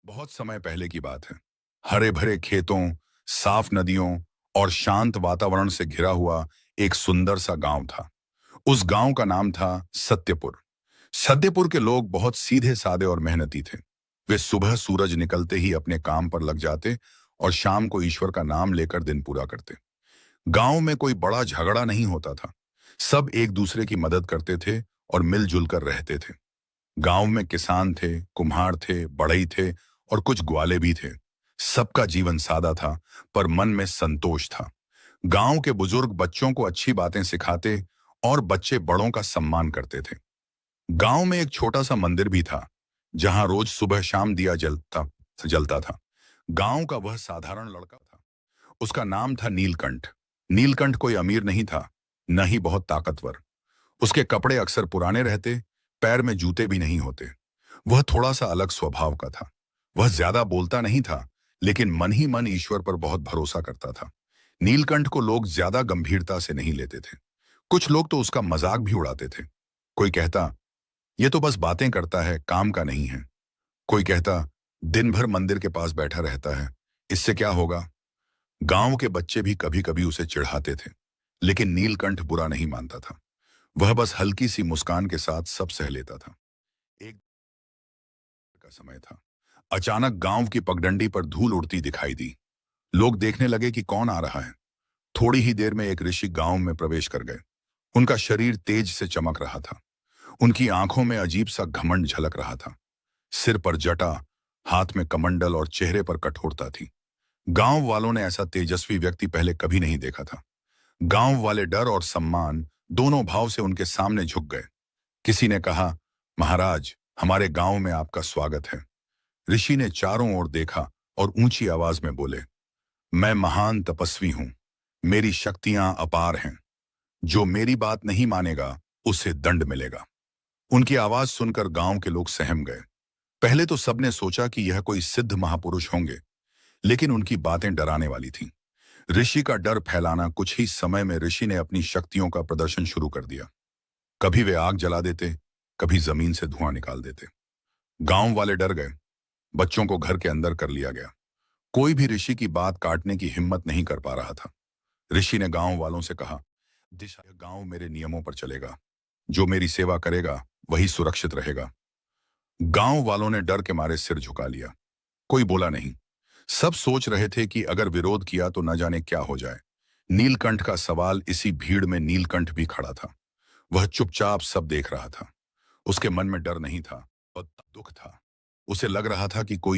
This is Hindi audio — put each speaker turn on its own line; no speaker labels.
बहुत समय पहले की बात है। हरे भरे खेतों, साफ नदियों और शांत वातावरण से घिरा हुआ एक सुंदर सा गांव था। उस गांव का नाम था सत्यपुर। सत्यपुर के लोग बहुत सीधे सादे और मेहनती थे। वे सुबह सूरज निकलते ही अपने काम पर लग जाते और शाम को ईश्वर का नाम लेकर दिन पूरा करते। गांव में कोई बड़ा झगड़ा नहीं होता था। सब एक दूसरे की मदद करते थे और मिलजुल कर रहते थे। गांव में किसान थे, कुम्हार थे, बढ़ई थे और कुछ ग्वाले भी थे। सबका जीवन सादा था, पर मन में संतोष था। गांव के बुजुर्ग बच्चों को अच्छी बातें सिखाते और बच्चे बड़ों का सम्मान करते थे। गांव में एक छोटा सा मंदिर भी था, जहां रोज सुबह शाम दिया जलता था। गांव का वह साधारण लड़का था। उसका नाम था नीलकंठ। नीलकंठ कोई अमीर नहीं था, न ही बहुत ताकतवर। उसके कपड़े अक्सर पुराने रहते, पैर में जूते भी नहीं होते। वह थोड़ा सा अलग स्वभाव का था। वह ज्यादा बोलता नहीं था, लेकिन मन ही मन ईश्वर पर बहुत भरोसा करता था। नीलकंठ को लोग ज्यादा गंभीरता से नहीं लेते थे। कुछ लोग तो उसका मजाक भी उड़ाते थे। कोई कहता, ये तो बस बातें करता है, काम का नहीं है। कोई कहता, दिन भर मंदिर के पास बैठा रहता है, इससे क्या होगा। गांव के बच्चे भी कभी कभी उसे चिढ़ाते थे, लेकिन नीलकंठ बुरा नहीं मानता था। वह बस हल्की सी मुस्कान के साथ सब सह लेता था। एक का समय था। अचानक गांव की पगडंडी पर धूल उड़ती दिखाई दी। लोग देखने लगे कि कौन आ रहा है। थोड़ी ही देर में एक ऋषि गांव में प्रवेश कर गए। उनका शरीर तेज से चमक रहा था। उनकी आंखों में अजीब सा घमंड झलक रहा था। सिर पर जटा, हाथ में कमंडल और चेहरे पर कठोरता थी। गांव वालों ने ऐसा तेजस्वी व्यक्ति पहले कभी नहीं देखा था। गांव वाले डर और सम्मान दोनों भाव से उनके सामने झुक गए। किसी ने कहा, महाराज, हमारे गांव में आपका स्वागत है। ऋषि ने चारों ओर देखा और ऊंची आवाज में बोले, मैं महान तपस्वी हूं। मेरी शक्तियां अपार हैं। जो मेरी बात नहीं मानेगा, उसे दंड मिलेगा। उनकी आवाज सुनकर गांव के लोग सहम गए। पहले तो सबने सोचा कि यह कोई सिद्ध महापुरुष होंगे, लेकिन उनकी बातें डराने वाली थीं। ऋषि का डर फैलाना कुछ ही समय में ऋषि ने अपनी शक्तियों का प्रदर्शन शुरू कर दिया। कभी वे आग जला देते, कभी जमीन से धुआं निकाल देते। गांव वाले डर गए। बच्चों को घर के अंदर कर लिया गया। कोई भी ऋषि की बात काटने की हिम्मत नहीं कर पा रहा था। ऋषि ने गांव वालों से कहा, दिशा गांव मेरे नियमों पर चलेगा। जो मेरी सेवा करेगा वही सुरक्षित रहेगा। गांव वालों ने डर के मारे सिर झुका लिया। कोई बोला नहीं। सब सोच रहे थे कि अगर विरोध किया तो न जाने क्या हो जाए। नीलकंठ का सवाल इसी भीड़ में नीलकंठ भी खड़ा था। वह चुपचाप सब देख रहा था। उसके मन में डर नहीं था और दुख था। उसे लग रहा था कि कोई